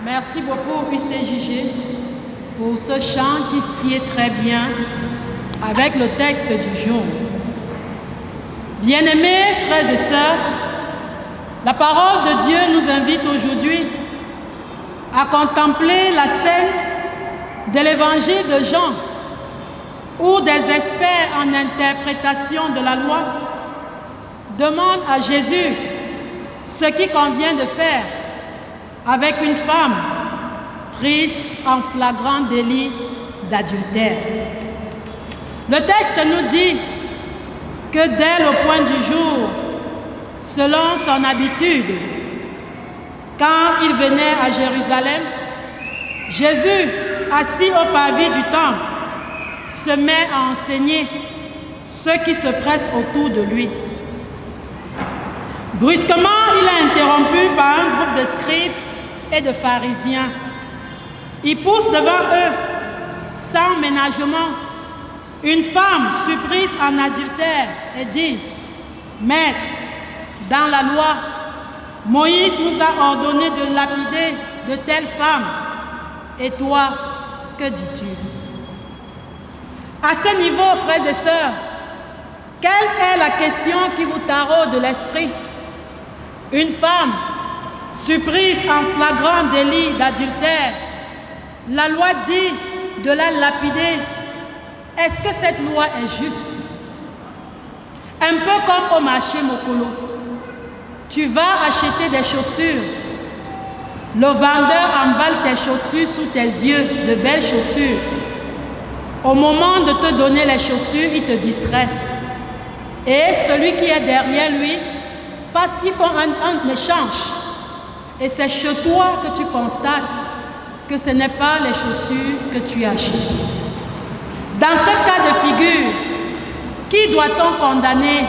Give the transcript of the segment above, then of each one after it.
Merci beaucoup, UCJG, pour ce chant qui sied très bien avec le texte du jour. Bien-aimés frères et sœurs, la parole de Dieu nous invite aujourd'hui à contempler la scène de l'évangile de Jean, où des experts en interprétation de la loi demandent à Jésus ce qu'il convient de faire avec une femme prise en flagrant délit d'adultère. Le texte nous dit que dès le point du jour, selon son habitude, quand il venait à Jérusalem, Jésus, assis au pavé du temple, se met à enseigner ceux qui se pressent autour de lui. Brusquement, il est interrompu par un groupe de scribes et de pharisiens. Il pousse devant eux, sans ménagement, une femme surprise en adultère et disent: Maître, dans la loi, Moïse nous a ordonné de lapider de telles femmes. Et toi, que dis-tu? À ce niveau, frères et sœurs, quelle est la question qui vous taraude de l'esprit? Une femme surprise en flagrant délit d'adultère, la loi dit de la lapider. Est-ce que cette loi est juste? Un peu comme au marché Mokolo. Tu vas acheter des chaussures. Le vendeur emballe tes chaussures sous tes yeux, de belles chaussures. Au moment de te donner les chaussures, il te distrait. Et celui qui est derrière lui, parce qu'ils font un échange. Et c'est chez toi que tu constates que ce n'est pas les chaussures que tu achètes. Dans ce cas de figure, qui doit-on condamner?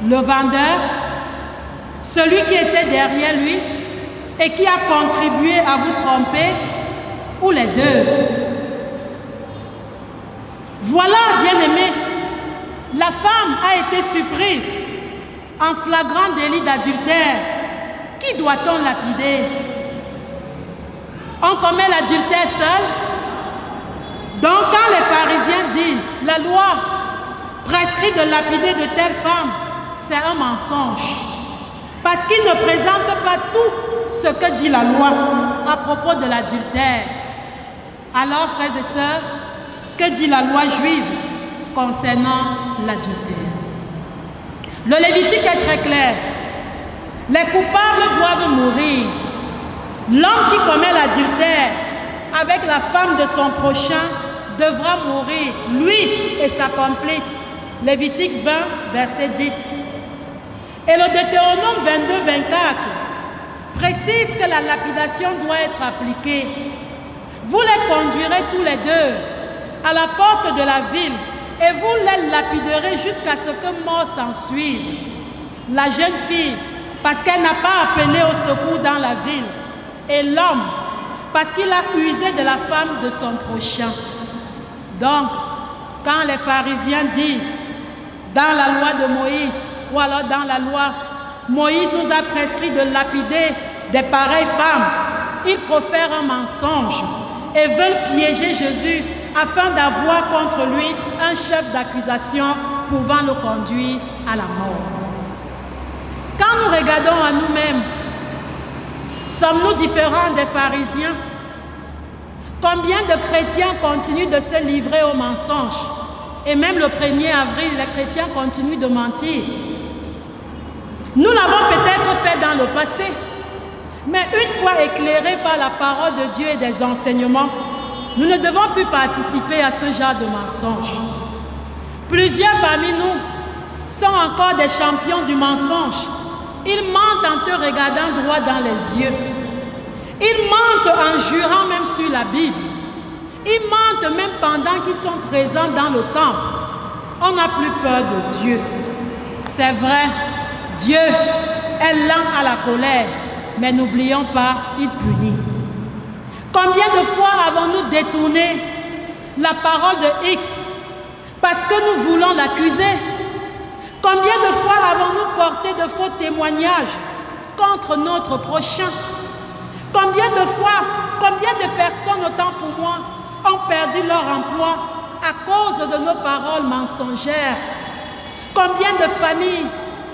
Le vendeur, celui qui était derrière lui et qui a contribué à vous tromper, ou les deux? Voilà, bien-aimés, la femme a été surprise en flagrant délit d'adultère. Qui doit-on lapider? On commet l'adultère seul? Donc quand les pharisiens disent la loi prescrit de lapider de telles femmes, c'est un mensonge. Parce qu'ils ne présentent pas tout ce que dit la loi à propos de l'adultère. Alors, frères et sœurs, que dit la loi juive concernant l'adultère? Le Lévitique est très clair. Les coupables doivent mourir. L'homme qui commet l'adultère avec la femme de son prochain devra mourir, lui et sa complice. Lévitique 20, verset 10. Et le Deutéronome 22, 24 précise que la lapidation doit être appliquée. Vous les conduirez tous les deux à la porte de la ville et vous les lapiderez jusqu'à ce que mort s'ensuive. La jeune fille, parce qu'elle n'a pas appelé au secours dans la ville, et l'homme, parce qu'il a usé de la femme de son prochain. Donc, quand les pharisiens disent, dans la loi de Moïse, ou alors dans la loi, Moïse nous a prescrit de lapider des pareilles femmes, ils profèrent un mensonge et veulent piéger Jésus afin d'avoir contre lui un chef d'accusation pouvant le conduire à la mort. Quand nous regardons à nous-mêmes, sommes-nous différents des pharisiens? Combien de chrétiens continuent de se livrer aux mensonges? Et même le 1er avril, les chrétiens continuent de mentir. Nous l'avons peut-être fait dans le passé, mais une fois éclairés par la parole de Dieu et des enseignements, nous ne devons plus participer à ce genre de mensonges. Plusieurs parmi nous sont encore des champions du mensonge. Ils mentent en te regardant droit dans les yeux. Ils mentent en jurant même sur la Bible. Ils mentent même pendant qu'ils sont présents dans le temple. On n'a plus peur de Dieu. C'est vrai, Dieu est lent à la colère, mais n'oublions pas, il punit. Combien de fois avons-nous détourné la parole de X parce que nous voulons l'accuser? Combien de fois avons-nous porté de faux témoignages contre notre prochain? Combien de fois, combien de personnes, autant pour moi, ont perdu leur emploi à cause de nos paroles mensongères? Combien de familles,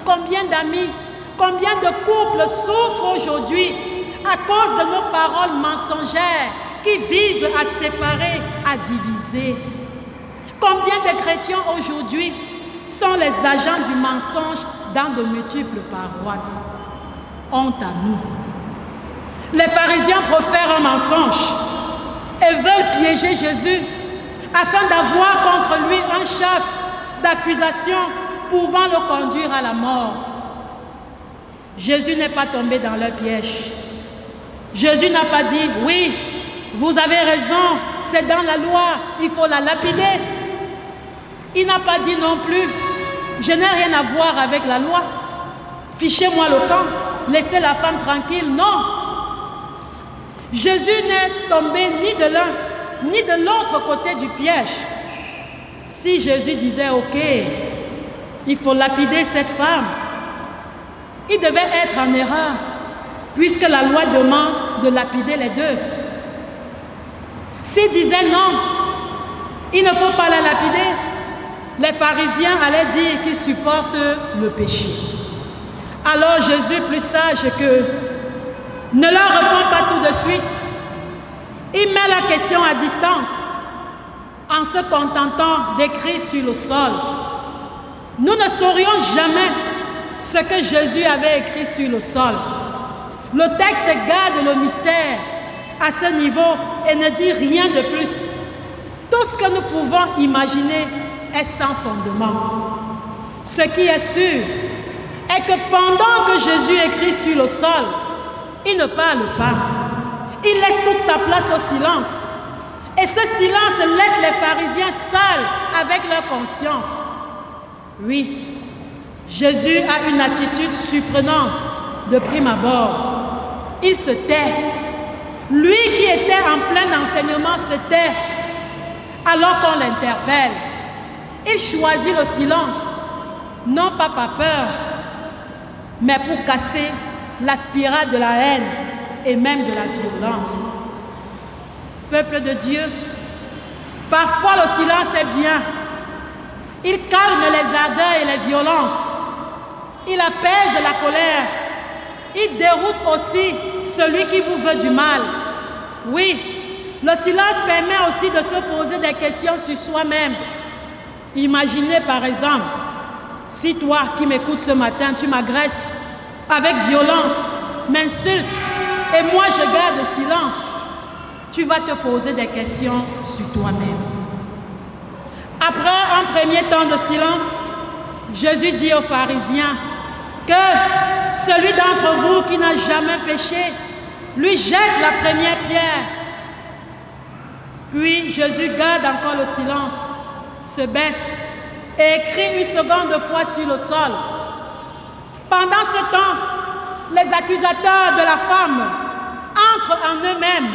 combien d'amis, combien de couples souffrent aujourd'hui à cause de nos paroles mensongères qui visent à séparer, à diviser? Combien de chrétiens aujourd'hui sont les agents du mensonge dans de multiples paroisses? Honte à nous. Les pharisiens profèrent un mensonge et veulent piéger Jésus afin d'avoir contre lui un chef d'accusation pouvant le conduire à la mort. Jésus n'est pas tombé dans leur piège. Jésus n'a pas dit, oui, vous avez raison, c'est dans la loi, il faut la lapider. Il n'a pas dit non plus, je n'ai rien à voir avec la loi, fichez-moi le camp, laissez la femme tranquille. Non. Jésus n'est tombé ni de l'un ni de l'autre côté du piège. Si Jésus disait, ok, il faut lapider cette femme, il devait être en erreur, puisque la loi demande de lapider les deux. S'il disait non, il ne faut pas la lapider, les pharisiens allaient dire qu'ils supportent le péché. Alors Jésus, plus sage que ne leur répond pas tout de suite. Il met la question à distance en se contentant d'écrire sur le sol. Nous ne saurions jamais ce que Jésus avait écrit sur le sol. Le texte garde le mystère à ce niveau et ne dit rien de plus. Tout ce que nous pouvons imaginer est sans fondement. Ce qui est sûr est que pendant que Jésus écrit sur le sol, il ne parle pas. Il laisse toute sa place au silence. Et ce silence laisse les pharisiens seuls avec leur conscience. Oui, Jésus a une attitude surprenante de prime abord. Il se tait. Lui qui était en plein enseignement se tait alors qu'on l'interpelle. Il choisit le silence, non pas par peur, mais pour casser la spirale de la haine et même de la violence. Peuple de Dieu, parfois le silence est bien. Il calme les ardeurs et les violences. Il apaise la colère. Il déroute aussi celui qui vous veut du mal. Oui, le silence permet aussi de se poser des questions sur soi-même. Imaginez par exemple, si toi qui m'écoutes ce matin, tu m'agresses avec violence, m'insultes, et moi je garde silence, tu vas te poser des questions sur toi-même. Après un premier temps de silence, Jésus dit aux pharisiens que celui d'entre vous qui n'a jamais péché, lui jette la première pierre. Puis Jésus garde encore le silence, se baisse et écrit une seconde fois sur le sol. Pendant ce temps, les accusateurs de la femme entrent en eux-mêmes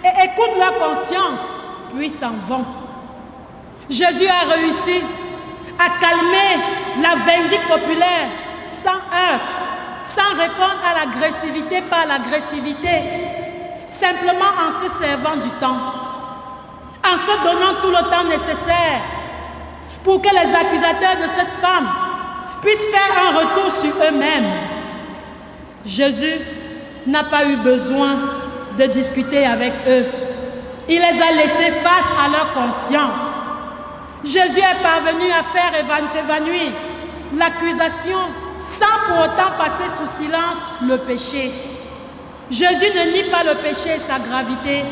et écoutent leur conscience, puis s'en vont. Jésus a réussi à calmer la vindicte populaire sans heurte, sans répondre à l'agressivité par l'agressivité, simplement en se servant du temps, en se donnant tout le temps nécessaire pour que les accusateurs de cette femme puissent faire un retour sur eux-mêmes. Jésus n'a pas eu besoin de discuter avec eux. Il les a laissés face à leur conscience. Jésus est parvenu à faire s'évanouir l'accusation sans pour autant passer sous silence le péché. Jésus ne nie pas le péché et sa gravité.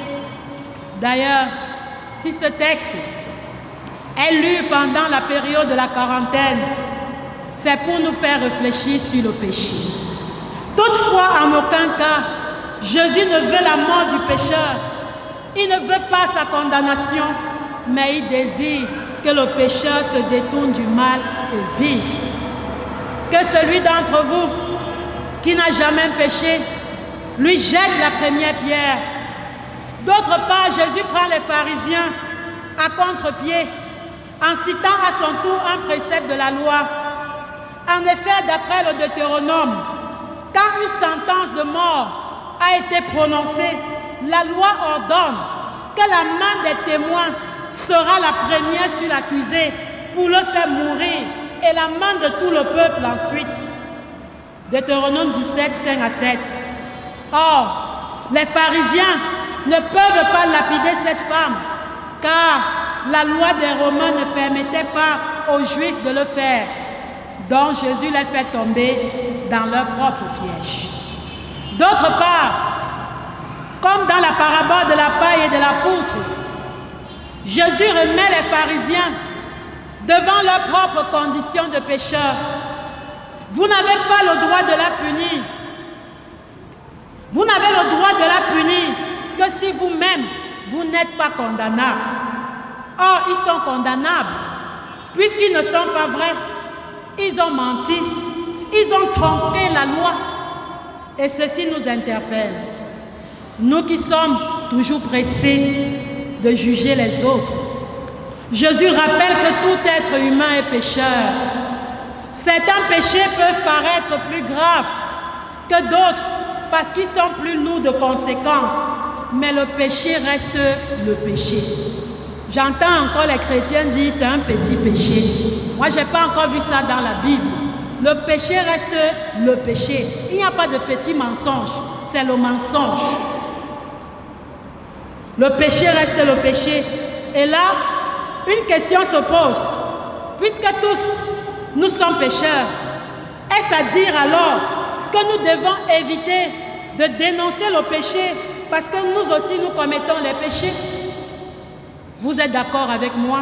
D'ailleurs, si ce texte est lu pendant la période de la quarantaine, c'est pour nous faire réfléchir sur le péché. Toutefois, en aucun cas, Jésus ne veut la mort du pécheur. Il ne veut pas sa condamnation, mais il désire que le pécheur se détourne du mal et vive. Que celui d'entre vous qui n'a jamais péché, lui jette la première pierre. D'autre part, Jésus prend les pharisiens à contre-pied en citant à son tour un précepte de la loi. En effet, d'après le Deutéronome, quand une sentence de mort a été prononcée, la loi ordonne que la main des témoins sera la première sur l'accusé pour le faire mourir et la main de tout le peuple ensuite. Deutéronome 17, 5 à 7. Or, les pharisiens ne peuvent pas lapider cette femme, car la loi des Romains ne permettait pas aux Juifs de le faire. Donc Jésus les fait tomber dans leur propre piège. D'autre part, comme dans la parabole de la paille et de la poutre, Jésus remet les pharisiens devant leur propre condition de pécheurs. Vous n'avez pas le droit de la punir. Vous n'avez le droit de la punir que si vous-même, vous n'êtes pas condamnable. Or, ils sont condamnables, puisqu'ils ne sont pas vrais. Ils ont menti. Ils ont trompé la loi. Et ceci nous interpelle. Nous qui sommes toujours pressés de juger les autres. Jésus rappelle que tout être humain est pécheur. Certains péchés peuvent paraître plus graves que d'autres parce qu'ils sont plus lourds de conséquences. Mais le péché reste le péché. J'entends encore les chrétiens dire c'est un petit péché. Moi, je n'ai pas encore vu ça dans la Bible. Le péché reste le péché. Il n'y a pas de petit mensonge. C'est le mensonge. Le péché reste le péché. Et là, une question se pose. Puisque tous, nous sommes pécheurs, est-ce à dire alors que nous devons éviter de dénoncer le péché parce que nous aussi nous commettons les péchés? Vous êtes d'accord avec moi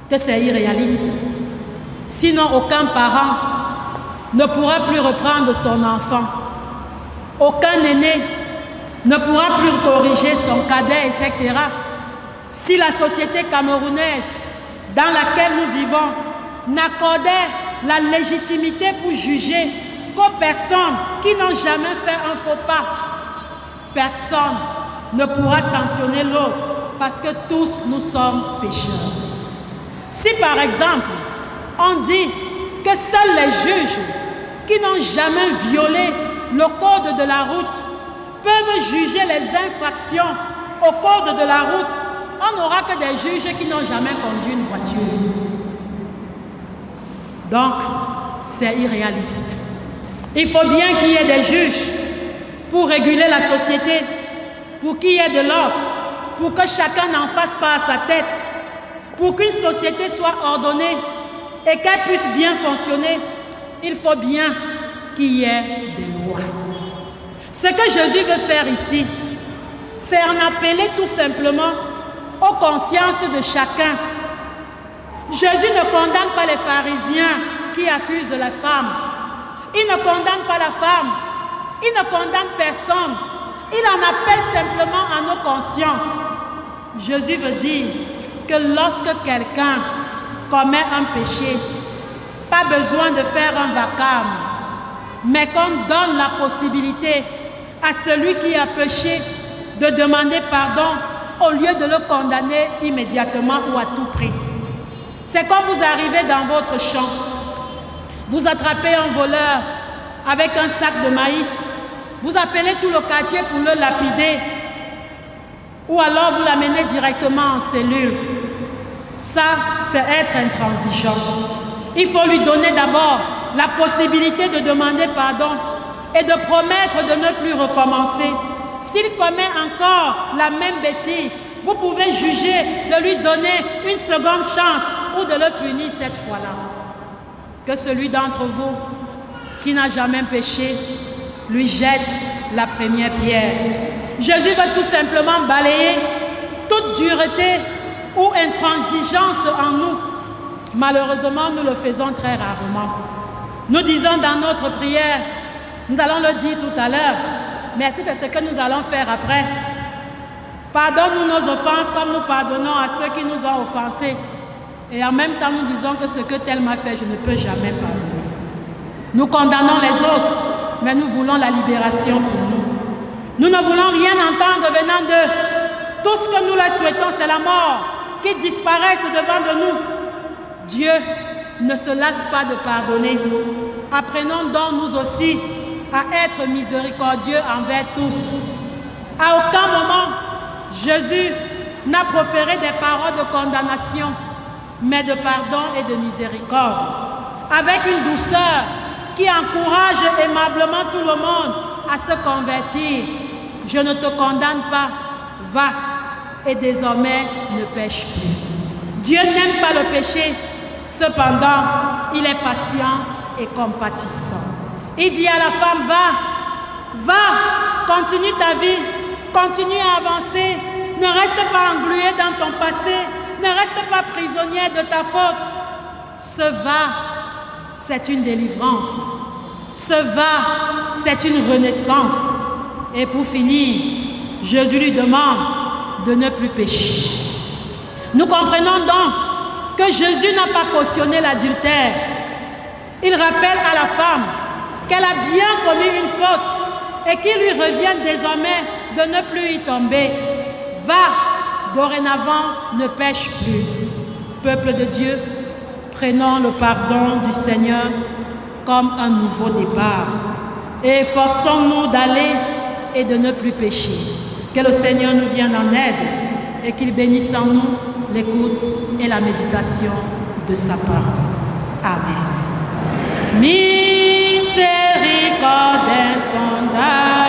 que c'est irréaliste? Sinon, aucun parent ne pourra plus reprendre son enfant. Aucun aîné ne pourra plus corriger son cadet, etc. Si la société camerounaise dans laquelle nous vivons n'accordait la légitimité pour juger qu'aux personnes qui n'ont jamais fait un faux pas, personne ne pourra sanctionner l'autre parce que tous nous sommes pécheurs. Si par exemple, on dit que seuls les juges qui n'ont jamais violé le code de la route peuvent juger les infractions au code de la route, on n'aura que des juges qui n'ont jamais conduit une voiture. Donc, c'est irréaliste. Il faut bien qu'il y ait des juges pour réguler la société, pour qu'il y ait de l'ordre, pour que chacun n'en fasse pas à sa tête, pour qu'une société soit ordonnée et qu'elle puisse bien fonctionner. Il faut bien qu'il y ait des lois. Ce que Jésus veut faire ici, c'est en appeler tout simplement aux consciences de chacun. Jésus ne condamne pas les pharisiens qui accusent la femme. Il ne condamne pas la femme. Il ne condamne personne. Il en appelle simplement à nos consciences. Jésus veut dire que lorsque quelqu'un commet un péché, pas besoin de faire un vacarme, mais qu'on donne la possibilité à celui qui a péché de demander pardon au lieu de le condamner immédiatement ou à tout prix. C'est comme vous arrivez dans votre champ, vous attrapez un voleur avec un sac de maïs, vous appelez tout le quartier pour le lapider, ou alors vous l'amenez directement en cellule. Ça, c'est être intransigeant. Il faut lui donner d'abord la possibilité de demander pardon et de promettre de ne plus recommencer. S'il commet encore la même bêtise, vous pouvez juger de lui donner une seconde chance ou de le punir cette fois-là. Que celui d'entre vous qui n'a jamais péché lui jette la première pierre. Jésus veut tout simplement balayer toute dureté ou intransigeance en nous. Malheureusement, nous le faisons très rarement. Nous disons dans notre prière, nous allons le dire tout à l'heure, mais est-ce que c'est ce que nous allons faire après? Pardonne-nous nos offenses comme nous pardonnons à ceux qui nous ont offensés. Et en même temps, nous disons que ce que tel m'a fait, je ne peux jamais pardonner. Nous condamnons les autres, mais nous voulons la libération pour nous. Nous ne voulons rien entendre venant d'eux. Tout ce que nous leur souhaitons, c'est la mort, qu'ils disparaissent devant de nous. Dieu ne se lasse pas de pardonner. Apprenons donc nous aussi à être miséricordieux envers tous. À aucun moment, Jésus n'a proféré des paroles de condamnation, mais de pardon et de miséricorde, avec une douceur qui encourage aimablement tout le monde à se convertir. Je ne te condamne pas, va et désormais ne pêche plus. Dieu n'aime pas le péché, cependant, il est patient et compatissant. Il dit à la femme, va, continue ta vie, continue à avancer, ne reste pas englué dans ton passé, ne reste pas prisonnière de ta faute. Ce va, c'est une délivrance. Ce va, c'est une renaissance. Et pour finir, Jésus lui demande de ne plus pécher. Nous comprenons donc que Jésus n'a pas cautionné l'adultère. Il rappelle à la femme qu'elle a bien commis une faute et qu'il lui revient désormais de ne plus y tomber. Va, dorénavant, ne pêche plus. Peuple de Dieu, prenons le pardon du Seigneur comme un nouveau départ et efforçons-nous d'aller et de ne plus pécher. Que le Seigneur nous vienne en aide et qu'il bénisse en nous l'écoute et la méditation de sa parole. Amen. Miséricorde insondable.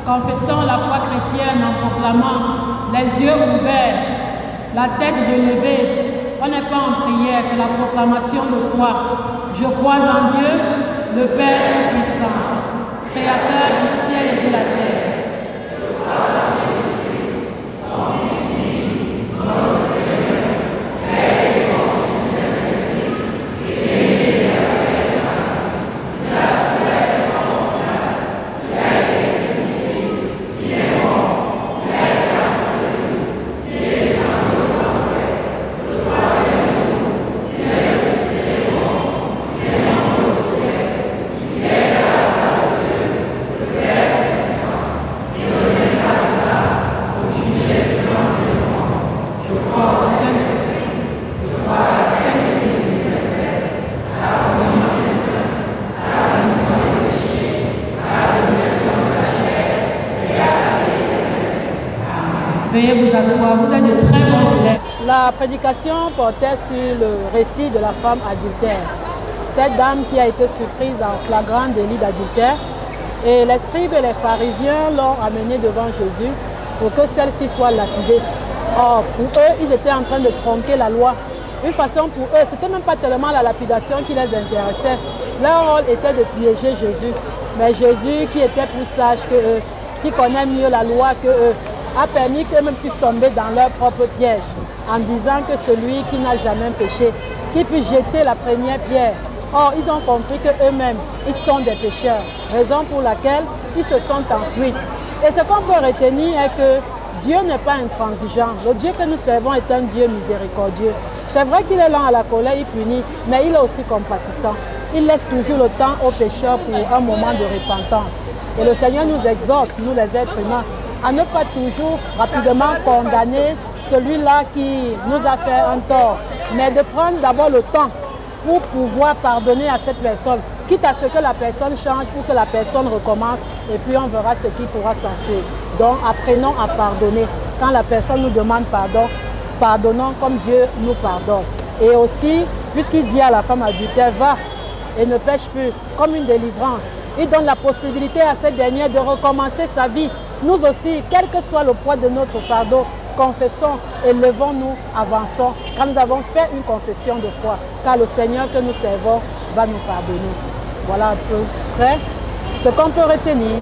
Confessons la foi chrétienne en proclamant les yeux ouverts, la tête relevée. On n'est pas en prière, c'est la proclamation de foi. Je crois en Dieu, le Père Tout-Puissant, Créateur du ciel et de la terre. Veuillez vous asseoir, vous êtes de très bons élèves. La prédication portait sur le récit de la femme adultère. Cette dame qui a été surprise en flagrant délit d'adultère. Et les scribes et les pharisiens l'ont amenée devant Jésus pour que celle-ci soit lapidée. Or, pour eux, ils étaient en train de tronquer la loi. Une façon pour eux, ce n'était même pas tellement la lapidation qui les intéressait. Leur rôle était de piéger Jésus. Mais Jésus, qui était plus sage qu'eux, qui connaît mieux la loi qu'eux, a permis qu'eux-mêmes puissent tomber dans leur propre piège, en disant que celui qui n'a jamais péché, qui puisse jeter la première pierre. Or, ils ont compris qu'eux-mêmes, ils sont des pécheurs, raison pour laquelle ils se sont enfuis. Et ce qu'on peut retenir est que Dieu n'est pas intransigeant. Le Dieu que nous servons est un Dieu miséricordieux. C'est vrai qu'il est lent à la colère, il punit, mais il est aussi compatissant. Il laisse toujours le temps aux pécheurs pour un moment de repentance. Et le Seigneur nous exhorte, nous les êtres humains, à ne pas toujours rapidement condamner celui-là qui nous a fait un tort, mais de prendre d'abord le temps pour pouvoir pardonner à cette personne, quitte à ce que la personne change pour que la personne recommence, et puis on verra ce qui pourra s'en suivre. Donc apprenons à pardonner. Quand la personne nous demande pardon, pardonnons comme Dieu nous pardonne. Et aussi, puisqu'il dit à la femme adultère, va et ne pêche plus, comme une délivrance, il donne la possibilité à cette dernière de recommencer sa vie. Nous aussi, quel que soit le poids de notre fardeau, confessons et levons-nous, avançons, quand nous avons fait une confession de foi, car le Seigneur que nous servons va nous pardonner. Voilà un peu près ce qu'on peut retenir.